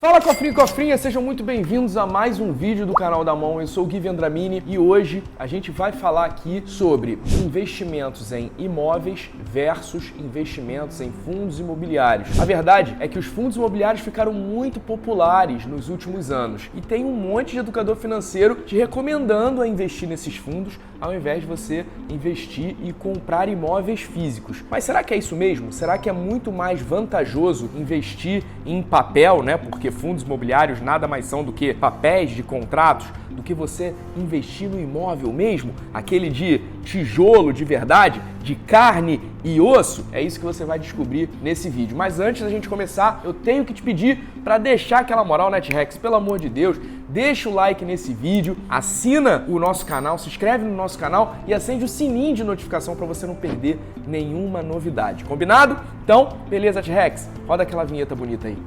Fala cofrinho e cofrinha, sejam muito bem-vindos a mais um vídeo do canal da Mon. Eu sou o Gui Vendramini e hoje a gente vai falar aqui sobre investimentos em imóveis versus investimentos em fundos imobiliários. A verdade é que os fundos imobiliários ficaram muito populares nos últimos anos e tem um monte de educador financeiro te recomendando a investir nesses fundos ao invés de você investir e comprar imóveis físicos. Mas será que é isso mesmo? Será que é muito mais vantajoso investir em papel, né? Porque fundos imobiliários nada mais são do que papéis de contratos, do que você investir no imóvel mesmo, aquele de tijolo de verdade, de carne e osso? É isso que você vai descobrir nesse vídeo. Mas antes da gente começar, eu tenho que te pedir para deixar aquela moral, NetHacks, pelo amor de Deus, deixa o like nesse vídeo, assina o nosso canal, se inscreve no nosso canal e acende o sininho de notificação para você não perder nenhuma novidade. Combinado? Então, beleza, NetHacks? Roda aquela vinheta bonita aí.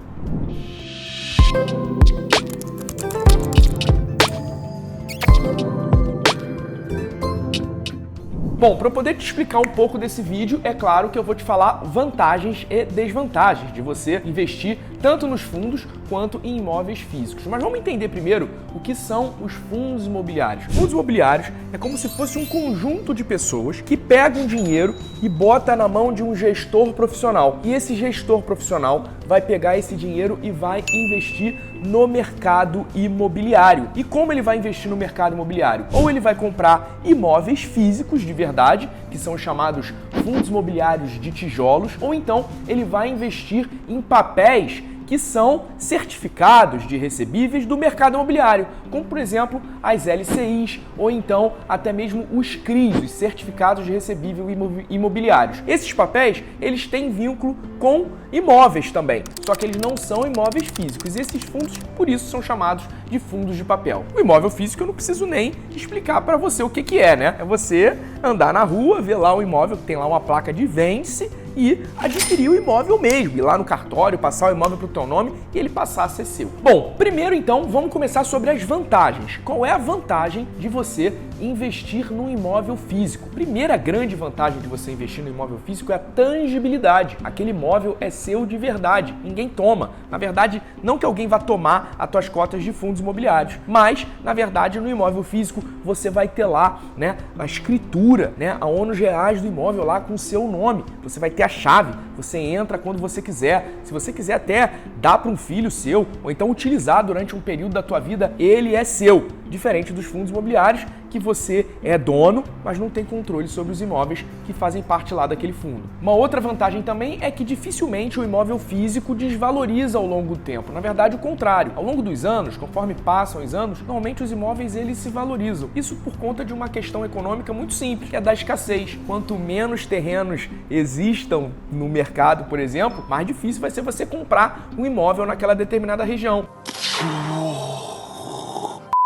Bom, para eu poder te explicar um pouco desse vídeo, é claro que eu vou te falar vantagens e desvantagens de você investir tanto nos fundos quanto em imóveis físicos. Mas vamos entender primeiro o que são os fundos imobiliários. Fundos imobiliários é como se fosse um conjunto de pessoas que pegam dinheiro e bota na mão de um gestor profissional. E esse gestor profissional vai pegar esse dinheiro e vai investir no mercado imobiliário. E como ele vai investir no mercado imobiliário? Ou ele vai comprar imóveis físicos de verdade, que são chamados fundos imobiliários de tijolos, ou então ele vai investir em papéis que são certificados de recebíveis do mercado imobiliário, como por exemplo as LCIs ou então até mesmo os CRIs, os certificados de recebível imobiliários. Esses papéis, eles têm vínculo com imóveis também, só que eles não são imóveis físicos. E esses fundos, por isso, são chamados de fundos de papel. O imóvel físico eu não preciso nem explicar para você o que é, né? É você andar na rua, ver lá o imóvel que tem lá uma placa de vende-se e adquirir o imóvel mesmo, ir lá no cartório, passar o imóvel para o teu nome e ele passar a ser seu. Bom, primeiro então vamos começar sobre as vantagens. Qual é a vantagem de você investir no imóvel físico? Primeira grande vantagem de você investir no imóvel físico é a tangibilidade. Aquele imóvel é seu de verdade, ninguém toma. Na verdade, não que alguém vá tomar as tuas cotas de fundos imobiliários, mas na verdade no imóvel físico você vai ter lá, né, a escritura, né, a ônus reais do imóvel lá com o seu nome. Você vai ter a chave, você entra quando você quiser. Se você quiser até dar para um filho seu ou então utilizar durante um período da tua vida, ele é seu. Diferente dos fundos imobiliários, que você é dono, mas não tem controle sobre os imóveis que fazem parte lá daquele fundo. Uma outra vantagem também é que dificilmente o imóvel físico desvaloriza ao longo do tempo. Na verdade, o contrário. Ao longo dos anos, conforme passam os anos, normalmente os imóveis eles se valorizam. Isso por conta de uma questão econômica muito simples, que é da escassez. Quanto menos terrenos existam no mercado, por exemplo, mais difícil vai ser você comprar um imóvel naquela determinada região.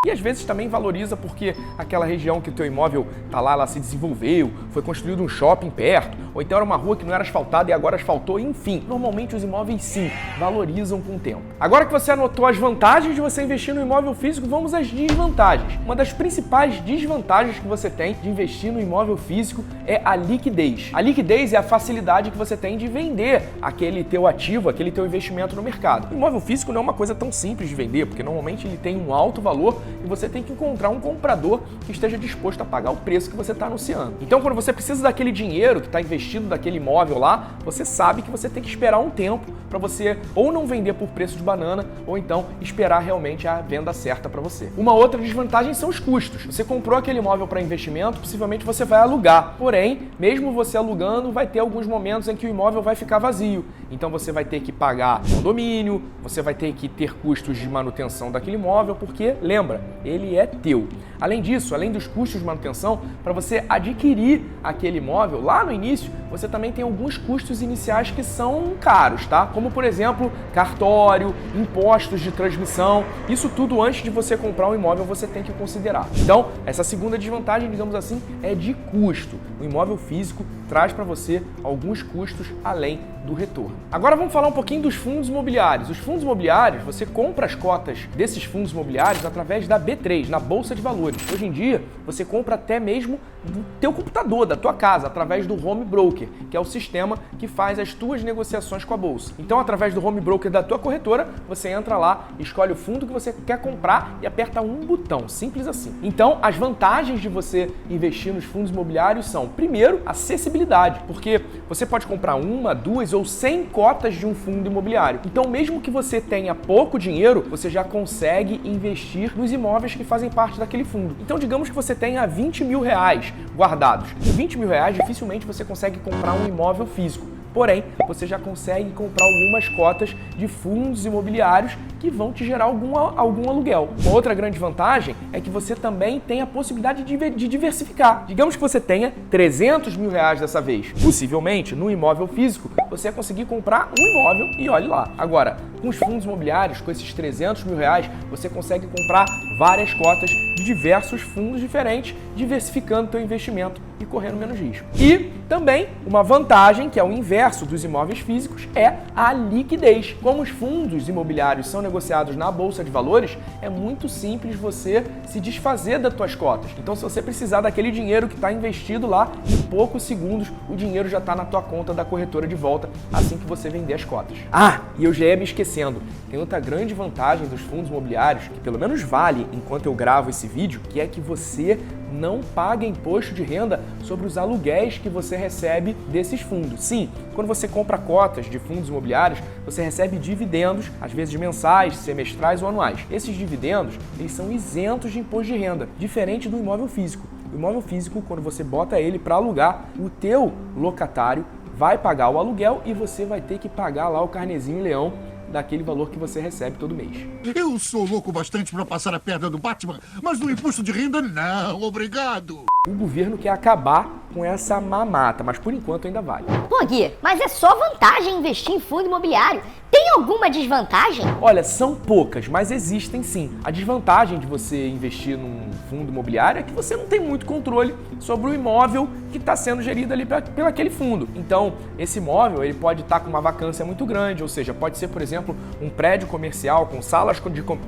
E às vezes também valoriza porque aquela região que o teu imóvel tá lá, ela se desenvolveu, foi construído um shopping perto, ou então era uma rua que não era asfaltada e agora asfaltou, enfim. Normalmente os imóveis sim, valorizam com o tempo. Agora que você anotou as vantagens de você investir no imóvel físico, vamos às desvantagens. Uma das principais desvantagens que você tem de investir no imóvel físico é a liquidez. A liquidez é a facilidade que você tem de vender aquele teu ativo, aquele teu investimento no mercado. O imóvel físico não é uma coisa tão simples de vender, porque normalmente ele tem um alto valor e você tem que encontrar um comprador que esteja disposto a pagar o preço que você está anunciando. Então, quando você precisa daquele dinheiro que está investido daquele imóvel lá, você sabe que você tem que esperar um tempo para você ou não vender por preço de banana ou então esperar realmente a venda certa para você. Uma outra desvantagem são os custos. Você comprou aquele imóvel para investimento, possivelmente você vai alugar. Porém, mesmo você alugando, vai ter alguns momentos em que o imóvel vai ficar vazio. Então você vai ter que pagar condomínio, você vai ter que ter custos de manutenção daquele imóvel, porque, lembra, ele é teu. Além disso, além dos custos de manutenção, para você adquirir aquele imóvel, lá no início, você também tem alguns custos iniciais que são caros, tá? Como, por exemplo, cartório, impostos de transmissão. Isso tudo antes de você comprar um imóvel você tem que considerar. Então, essa segunda desvantagem, digamos assim, é de custo. o imóvel físico traz para você alguns custos além do retorno. Agora vamos falar um pouquinho dos fundos imobiliários. Os fundos imobiliários, você compra as cotas desses fundos imobiliários através da B3, na Bolsa de Valores. Hoje em dia, você compra até mesmo do teu computador, da tua casa, através do Home Broker, que é o sistema que faz as tuas negociações com a Bolsa. Então, através do Home Broker da tua corretora, você entra lá, escolhe o fundo que você quer comprar e aperta um botão, simples assim. Então, as vantagens de você investir nos fundos imobiliários são, primeiro, acessibilidade, porque você pode comprar uma, duas ou 100 cotas de um fundo imobiliário. Então, mesmo que você tenha pouco dinheiro, você já consegue investir nos imóveis que fazem parte daquele fundo. Então, digamos que você tenha 20 mil reais guardados. Com 20 mil reais, dificilmente você consegue comprar um imóvel físico. Porém, você já consegue comprar algumas cotas de fundos imobiliários que vão te gerar algum aluguel. Uma outra grande vantagem é que você também tem a possibilidade de diversificar. Digamos que você tenha 300 mil reais dessa vez. Possivelmente, no imóvel físico, você vai conseguir comprar um imóvel e olhe lá. Agora, com os fundos imobiliários, com esses 300 mil reais, você consegue comprar várias cotas de diversos fundos diferentes, diversificando teu investimento e correndo menos risco. E também uma vantagem, que é o inverso dos imóveis físicos, é a liquidez. Como os fundos imobiliários são negociados na Bolsa de Valores, é muito simples você se desfazer das tuas cotas. Então, se você precisar daquele dinheiro que está investido lá, em poucos segundos o dinheiro já está na tua conta da corretora de volta, assim que você vender as cotas. Ah, e eu já ia me esquecendo, tem outra grande vantagem dos fundos imobiliários, que pelo menos vale enquanto eu gravo esse vídeo, que é que você não paga imposto de renda sobre os aluguéis que você recebe desses fundos. Sim, quando você compra cotas de fundos imobiliários, você recebe dividendos, às vezes mensais, semestrais ou anuais. Esses dividendos, eles são isentos de imposto de renda, diferente do imóvel físico. O imóvel físico, quando você bota ele para alugar, o teu locatário vai pagar o aluguel e você vai ter que pagar lá o carnezinho leão daquele valor que você recebe todo mês. Eu sou louco bastante para passar a perna do Batman, mas no imposto de renda, não, obrigado. O governo quer acabar com essa mamata, mas por enquanto ainda vale. Pô, Gui, mas é só vantagem investir em fundo imobiliário. Tem alguma desvantagem? Olha, são poucas, mas existem sim. A desvantagem de você investir num fundo imobiliário é que você não tem muito controle sobre o imóvel que está sendo gerido ali pelo aquele fundo. Então, esse imóvel ele pode estar com uma vacância muito grande, ou seja, pode ser, por exemplo, um prédio comercial com salas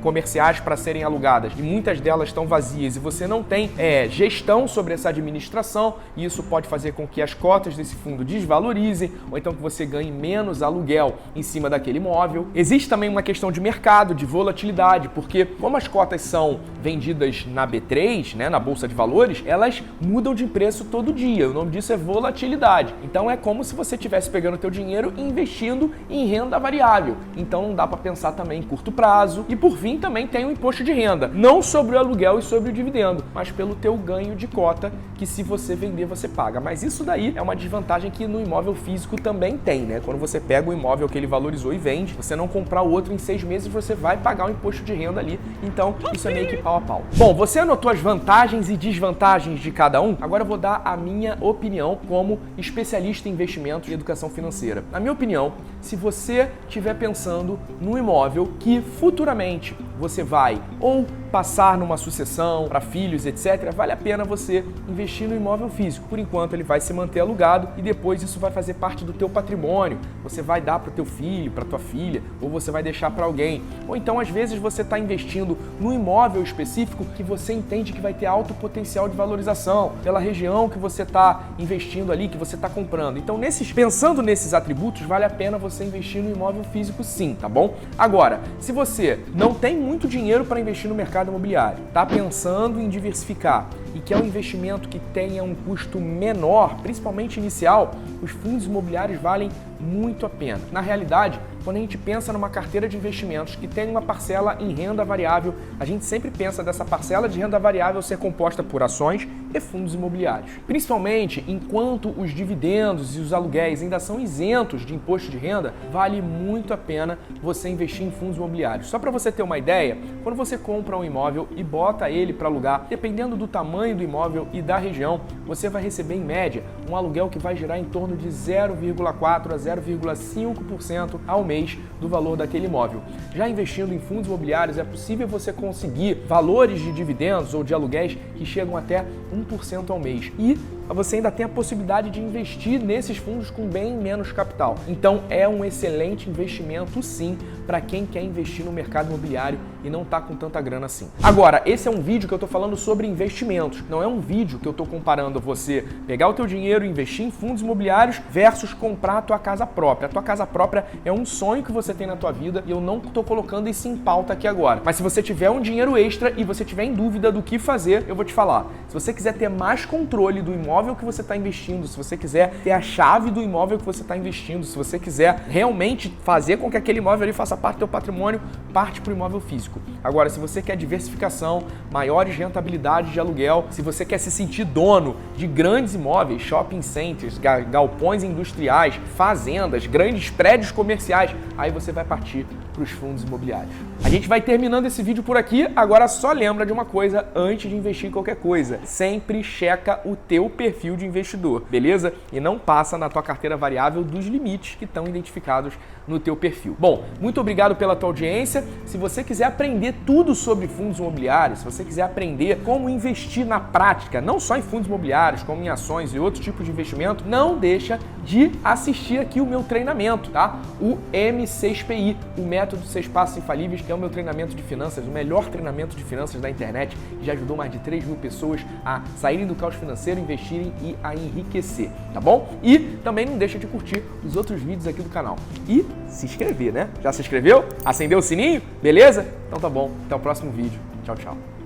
comerciais para serem alugadas e muitas delas estão vazias e você não tem gestão sobre essa administração, e isso pode fazer com que as cotas desse fundo desvalorizem ou então que você ganhe menos aluguel em cima daquele imóvel. Existe também uma questão de mercado, de volatilidade, porque como as cotas são vendidas na B3, né, na Bolsa de Valores, elas mudam de preço todo dia. O nome disso é volatilidade. Então é como se você estivesse pegando o teu dinheiro e investindo em renda variável. Então não dá para pensar também em curto prazo. E por fim também tem o imposto de renda, não sobre o aluguel e sobre o dividendo, mas pelo teu ganho de cota que se você vender você paga. Mas isso daí é uma desvantagem que no imóvel físico também tem, né? Quando você pega o imóvel que ele valorizou e vende, você não comprar o outro em 6 meses, você vai pagar o imposto de renda ali. Então, isso é meio que pau a pau. Bom, você anotou as vantagens e desvantagens de cada um? Agora eu vou dar a minha opinião como especialista em investimentos e educação financeira. Na minha opinião, se você estiver pensando num imóvel que futuramente você vai ou passar numa sucessão para filhos, etc., vale a pena você investir no imóvel físico. Por enquanto ele vai se manter alugado e depois isso vai fazer parte do teu patrimônio. Você vai dar para o teu filho, para tua filha, ou você vai deixar para alguém. Ou então às vezes você está investindo num imóvel específico que você entende que vai ter alto potencial de valorização pela região que você está investindo ali, que você está comprando. Então pensando nesses atributos, vale a pena você investir no imóvel físico sim, tá bom? Agora, se você não tem muito dinheiro para investir no mercado imobiliário, está pensando em diversificar e quer um investimento que tenha um custo menor, principalmente inicial, os fundos imobiliários valem muito a pena. Na realidade, quando a gente pensa numa carteira de investimentos que tem uma parcela em renda variável, a gente sempre pensa dessa parcela de renda variável ser composta por ações e fundos imobiliários. Principalmente enquanto os dividendos e os aluguéis ainda são isentos de imposto de renda, vale muito a pena você investir em fundos imobiliários. Só para você ter uma ideia, quando você compra um imóvel e bota ele para alugar, dependendo do tamanho do imóvel e da região, você vai receber em média um aluguel que vai gerar em torno de 0,4 a 0,5% ao mês do valor daquele imóvel. Já investindo em fundos imobiliários, é possível você conseguir valores de dividendos ou de aluguéis que chegam até 1% ao mês. E você ainda tem a possibilidade de investir nesses fundos com bem menos capital. Então é um excelente investimento sim para quem quer investir no mercado imobiliário e não está com tanta grana assim. Agora, esse é um vídeo que eu estou falando sobre investimentos, não é um vídeo que eu estou comparando você pegar o teu dinheiro e investir em fundos imobiliários versus comprar a tua casa própria. A tua casa própria é um sonho que você tem na tua vida e eu não estou colocando isso em pauta aqui agora. Mas se você tiver um dinheiro extra e você tiver em dúvida do que fazer, eu vou te falar. Se você quiser ter mais controle do imóvel que você está investindo, se você quiser ter a chave do imóvel que você está investindo, se você quiser realmente fazer com que aquele imóvel ali faça parte do teu patrimônio, parte para o imóvel físico. Agora, se você quer diversificação, maiores rentabilidades de aluguel, se você quer se sentir dono de grandes imóveis, shopping centers, galpões industriais, fazendas, grandes prédios comerciais, aí você vai partir para os fundos imobiliários. A gente vai terminando esse vídeo por aqui, agora só lembra de uma coisa antes de investir em qualquer coisa, sempre checa o teu perfil de investidor, beleza? E não passa na tua carteira variável dos limites que estão identificados no teu perfil. Bom, muito obrigado pela tua audiência. Se você quiser aprender tudo sobre fundos imobiliários, se você quiser aprender como investir na prática, não só em fundos imobiliários, como em ações e outros tipos de investimento, não deixa de assistir aqui o meu treinamento, tá? O M6PI, o Método 6 Passos Infalíveis, que é o meu treinamento de finanças, o melhor treinamento de finanças da internet, que já ajudou mais de 3 mil pessoas a saírem do caos financeiro, investirem e a enriquecer, tá bom? E também não deixa de curtir os outros vídeos aqui do canal. E se inscrever, né? Já se inscreveu? Acendeu o sininho? Beleza? Então tá bom. Até o próximo vídeo. Tchau, tchau.